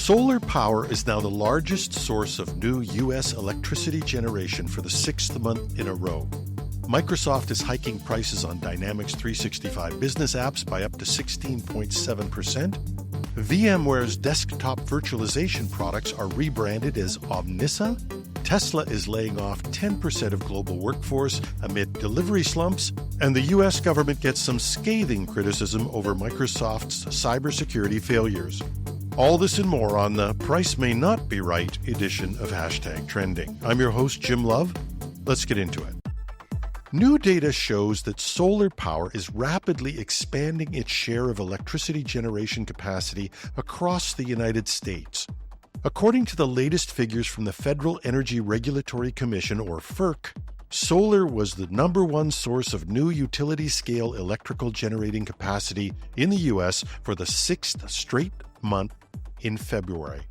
Solar power is now the largest source of new U.S. electricity generation for the sixth month in a row. Microsoft is hiking prices on Dynamics 365 business apps by up to 16.7%. VMware's desktop virtualization products are rebranded as Omnissa. Tesla is laying off 10% of global workforce amid delivery slumps, and the U.S. government gets some scathing criticism over Microsoft's cybersecurity failures. All this and more on the Price May Not Be Right edition of Hashtag Trending. I'm your host, Jim Love. Let's get into it. New data shows that solar power is rapidly expanding its share of electricity generation capacity across the United States. According to the latest figures from the Federal Energy Regulatory Commission, or FERC, solar was the number one source of new utility-scale electrical generating capacity in the U.S. for the sixth straight month in February.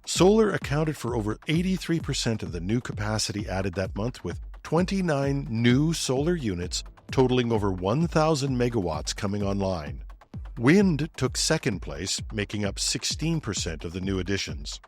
Solar accounted for over 83% of the new capacity added that month, with 29 new solar units totaling over 1,000 megawatts coming online. Wind took second place, making up 16% of the new additions.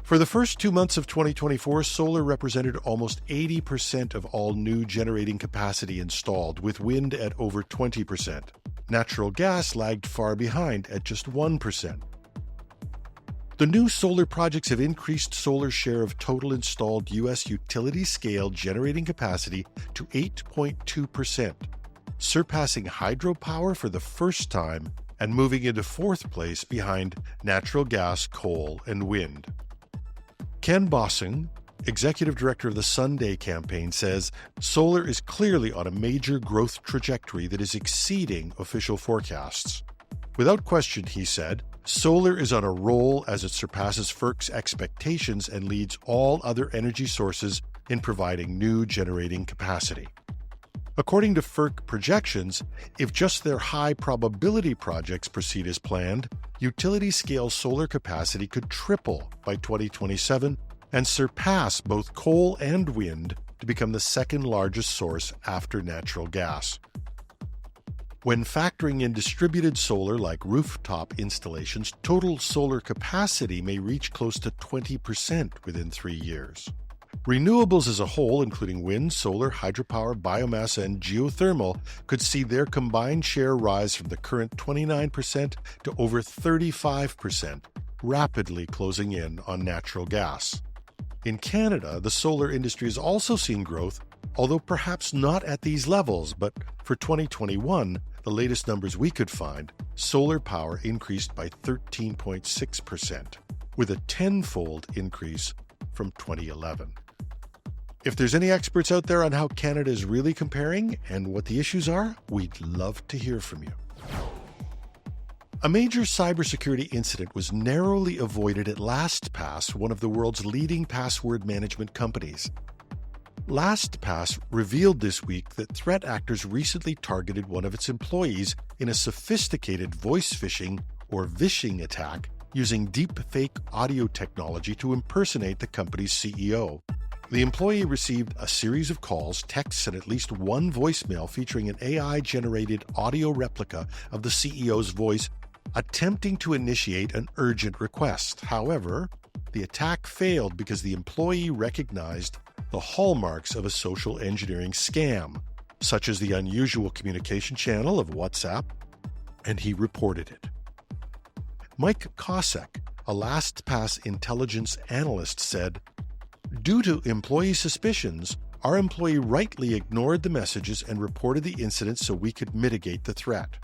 For the first 2 months of 2024, solar represented almost 80% of all new generating capacity installed, with wind at over 20%. Natural gas lagged far behind at just 1%. The new solar projects have increased solar's share of total installed U.S. utility-scale generating capacity to 8.2%, surpassing hydropower for the first time and moving into fourth place behind natural gas, coal, and wind. Ken Bossing, executive director of the Sunday campaign, says solar is clearly on a major growth trajectory that is exceeding official forecasts. Without question, he said, solar is on a roll as it surpasses FERC's expectations and leads all other energy sources in providing new generating capacity. According to FERC projections, if just their high-probability projects proceed as planned, utility-scale solar capacity could triple by 2027 and surpass both coal and wind to become the second-largest source after natural gas. When factoring in distributed solar like rooftop installations, total solar capacity may reach close to 20% within 3 years. Renewables as a whole, including wind, solar, hydropower, biomass, and geothermal, could see their combined share rise from the current 29% to over 35%, rapidly closing in on natural gas. In Canada, the solar industry has also seen growth, although perhaps not at these levels, but for 2021, the latest numbers we could find, solar power increased by 13.6%, with a tenfold increase from 2011. If there's any experts out there on how Canada is really comparing and what the issues are, we'd love to hear from you. A major cybersecurity incident was narrowly avoided at LastPass, one of the world's leading password management companies. LastPass revealed this week that threat actors recently targeted one of its employees in a sophisticated voice phishing or vishing attack using deepfake audio technology to impersonate the company's CEO. The employee received a series of calls, texts, and at least one voicemail featuring an AI-generated audio replica of the CEO's voice attempting to initiate an urgent request. However, the attack failed because the employee recognized the hallmarks of a social engineering scam, such as the unusual communication channel of WhatsApp, and he reported it. Mike Kosek, a LastPass intelligence analyst, said, "Due to employee suspicions, our employee rightly ignored the messages and reported the incident so we could mitigate the threat."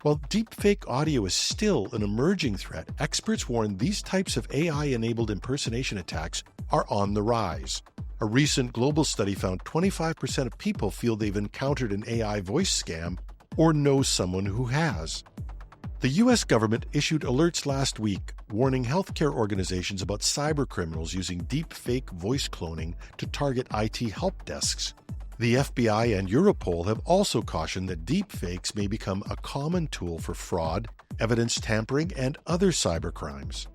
While deepfake audio is still an emerging threat, experts warn these types of AI-enabled impersonation attacks are on the rise. A recent global study found 25% of people feel they've encountered an AI voice scam or know someone who has. The U.S. government issued alerts last week warning healthcare organizations about cybercriminals using deepfake voice cloning to target IT help desks. The FBI and Europol have also cautioned that deepfakes may become a common tool for fraud, evidence tampering, and other cybercrimes.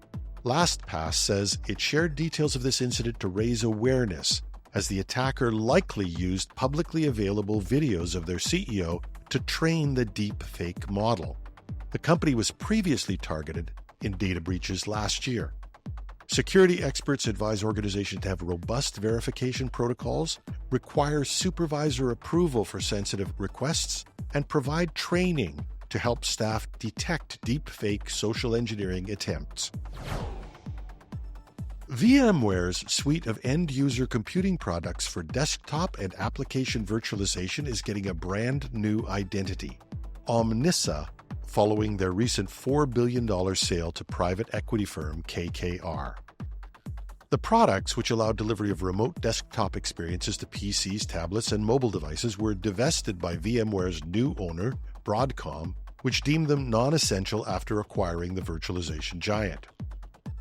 LastPass says it shared details of this incident to raise awareness, as the attacker likely used publicly available videos of their CEO to train the deepfake model. The company was previously targeted in data breaches last year. Security experts advise organizations to have robust verification protocols, require supervisor approval for sensitive requests, and provide training to help staff detect deepfake social engineering attempts. VMware's suite of end-user computing products for desktop and application virtualization is getting a brand new identity, Omnissa, following their recent $4 billion sale to private equity firm KKR. The products, which allow delivery of remote desktop experiences to PCs, tablets, and mobile devices, were divested by VMware's new owner, Broadcom, which deemed them non-essential after acquiring the virtualization giant.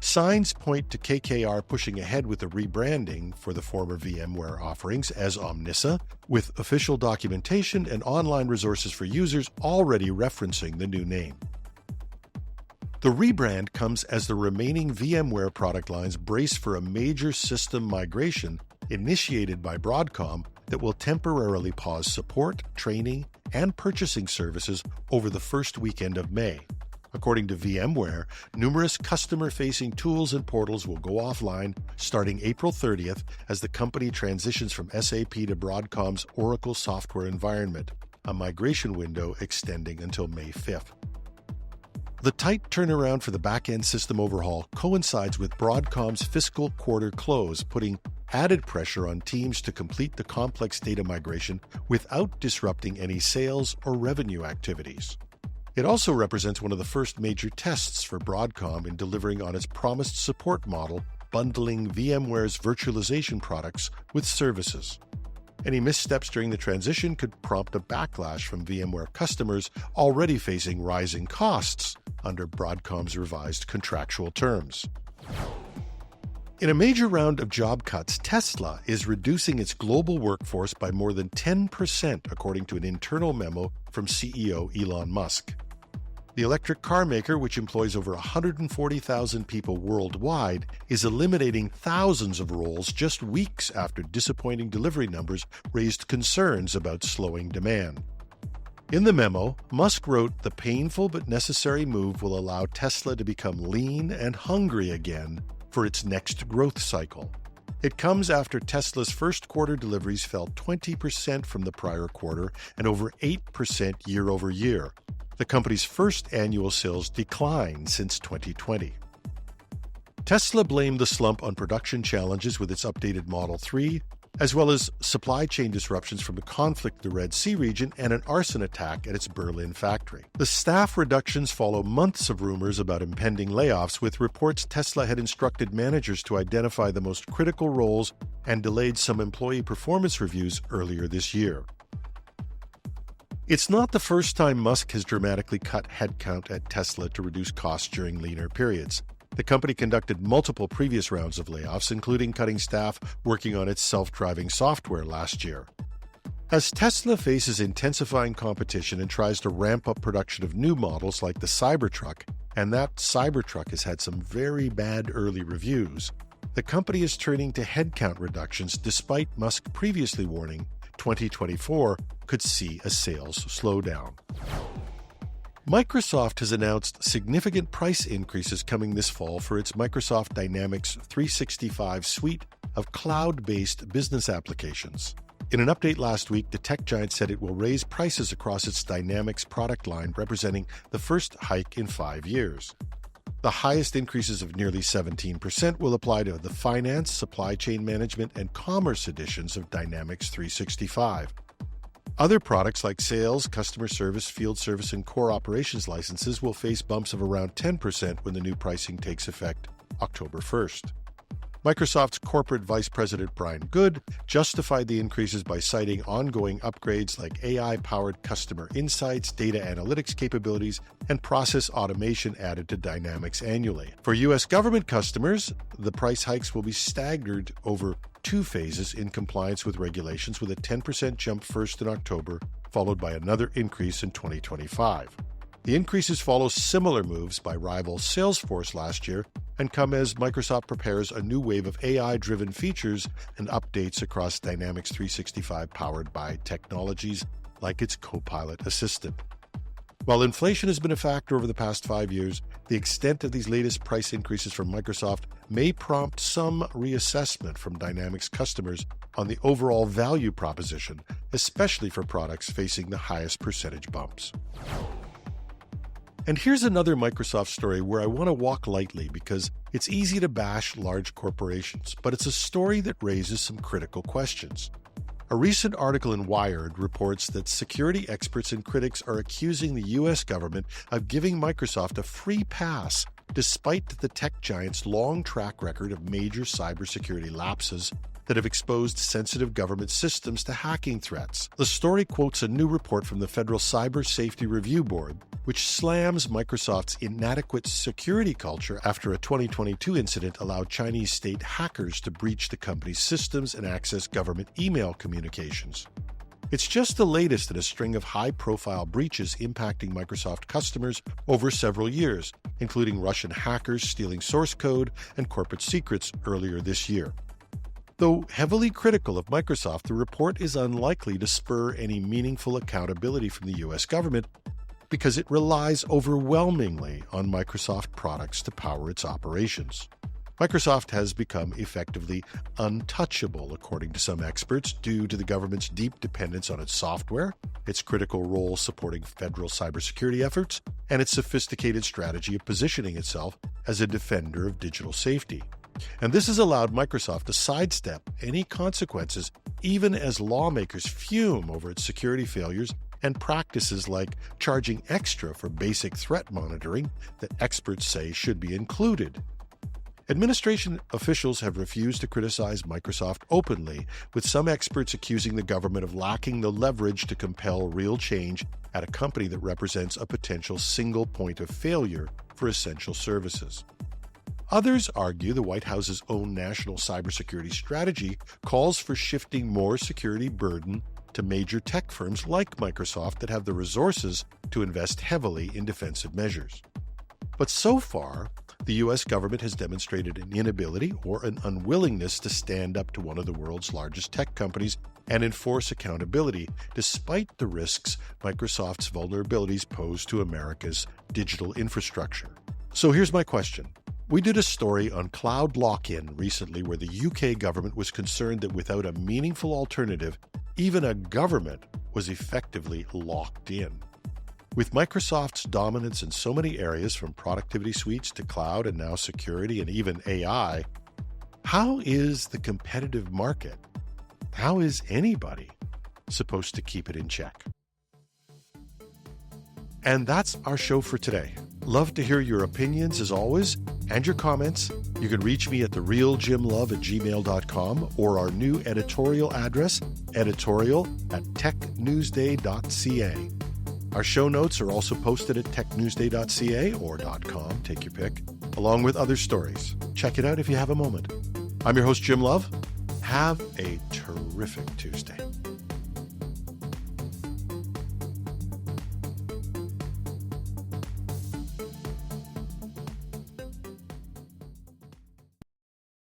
Signs point to KKR pushing ahead with the rebranding for the former VMware offerings as Omnissa, with official documentation and online resources for users already referencing the new name. The rebrand comes as the remaining VMware product lines brace for a major system migration initiated by Broadcom that will temporarily pause support, training, and purchasing services over the first weekend of May. According to VMware, numerous customer-facing tools and portals will go offline starting April 30th as the company transitions from SAP to Broadcom's Oracle software environment, a migration window extending until May 5th. The tight turnaround for the back-end system overhaul coincides with Broadcom's fiscal quarter close, putting added pressure on teams to complete the complex data migration without disrupting any sales or revenue activities. It also represents one of the first major tests for Broadcom in delivering on its promised support model, bundling VMware's virtualization products with services. Any missteps during the transition could prompt a backlash from VMware customers already facing rising costs under Broadcom's revised contractual terms. In a major round of job cuts, Tesla is reducing its global workforce by more than 10%, according to an internal memo from CEO Elon Musk. The electric car maker, which employs over 140,000 people worldwide, is eliminating thousands of roles just weeks after disappointing delivery numbers raised concerns about slowing demand. In the memo, Musk wrote, "The painful but necessary move will allow Tesla to become lean and hungry again for its next growth cycle." It comes after Tesla's first quarter deliveries fell 20% from the prior quarter and over 8% year over year. The company's first annual sales declined since 2020. Tesla blamed the slump on production challenges with its updated Model 3, as well as supply chain disruptions from the conflict in the Red Sea region and an arson attack at its Berlin factory. The staff reductions follow months of rumors about impending layoffs, with reports Tesla had instructed managers to identify the most critical roles and delayed some employee performance reviews earlier this year. It's not the first time Musk has dramatically cut headcount at Tesla to reduce costs during leaner periods. The company conducted multiple previous rounds of layoffs, including cutting staff working on its self-driving software last year. As Tesla faces intensifying competition and tries to ramp up production of new models like the Cybertruck, and that Cybertruck has had some very bad early reviews, the company is turning to headcount reductions despite Musk previously warning 2024 could see a sales slowdown. Microsoft has announced significant price increases coming this fall for its Microsoft Dynamics 365 suite of cloud-based business applications. In an update last week, the tech giant said it will raise prices across its Dynamics product line, representing the first hike in 5 years. The highest increases of nearly 17% will apply to the finance, supply chain management, and commerce editions of Dynamics 365. Other products like sales, customer service, field service, and core operations licenses will face bumps of around 10% when the new pricing takes effect October 1st. Microsoft's corporate vice president Brian Good justified the increases by citing ongoing upgrades like AI-powered customer insights, data analytics capabilities, and process automation added to Dynamics annually. For U.S. government customers, the price hikes will be staggered over 2 phases in compliance with regulations, with a 10% jump first in October, followed by another increase in 2025. The increases follow similar moves by rival Salesforce last year and come as Microsoft prepares a new wave of AI-driven features and updates across Dynamics 365 powered by technologies like its Copilot Assistant. While inflation has been a factor over the past 5 years, the extent of these latest price increases from Microsoft may prompt some reassessment from Dynamics customers on the overall value proposition, especially for products facing the highest percentage bumps. And here's another Microsoft story where I want to walk lightly because it's easy to bash large corporations, but it's a story that raises some critical questions. A recent article in Wired reports that security experts and critics are accusing the U.S. government of giving Microsoft a free pass despite the tech giant's long track record of major cybersecurity lapses that have exposed sensitive government systems to hacking threats. The story quotes a new report from the Federal Cyber Safety Review Board, which slams Microsoft's inadequate security culture after a 2022 incident allowed Chinese state hackers to breach the company's systems and access government email communications. It's just the latest in a string of high-profile breaches impacting Microsoft customers over several years, including Russian hackers stealing source code and corporate secrets earlier this year. Though heavily critical of Microsoft, the report is unlikely to spur any meaningful accountability from the U.S. government because it relies overwhelmingly on Microsoft products to power its operations. Microsoft has become effectively untouchable, according to some experts, due to the government's deep dependence on its software, its critical role supporting federal cybersecurity efforts, and its sophisticated strategy of positioning itself as a defender of digital safety. And this has allowed Microsoft to sidestep any consequences, even as lawmakers fume over its security failures and practices like charging extra for basic threat monitoring that experts say should be included. Administration officials have refused to criticize Microsoft openly, with some experts accusing the government of lacking the leverage to compel real change at a company that represents a potential single point of failure for essential services. Others argue the White House's own national cybersecurity strategy calls for shifting more security burden to major tech firms like Microsoft that have the resources to invest heavily in defensive measures. But so far, the U.S. government has demonstrated an inability or an unwillingness to stand up to one of the world's largest tech companies and enforce accountability, despite the risks Microsoft's vulnerabilities pose to America's digital infrastructure. So here's my question. We did a story on cloud lock-in recently where the UK government was concerned that without a meaningful alternative, even a government was effectively locked in. With Microsoft's dominance in so many areas, from productivity suites to cloud and now security and even AI, how is the competitive market, how is anybody supposed to keep it in check? And that's our show for today. Love to hear your opinions as always, and your comments. You can reach me at therealjimlove@gmail.com or our new editorial address, editorial@technewsday.ca. Our show notes are also posted at technewsday.ca or .com, take your pick, along with other stories. Check it out if you have a moment. I'm your host, Jim Love. Have a terrific Tuesday.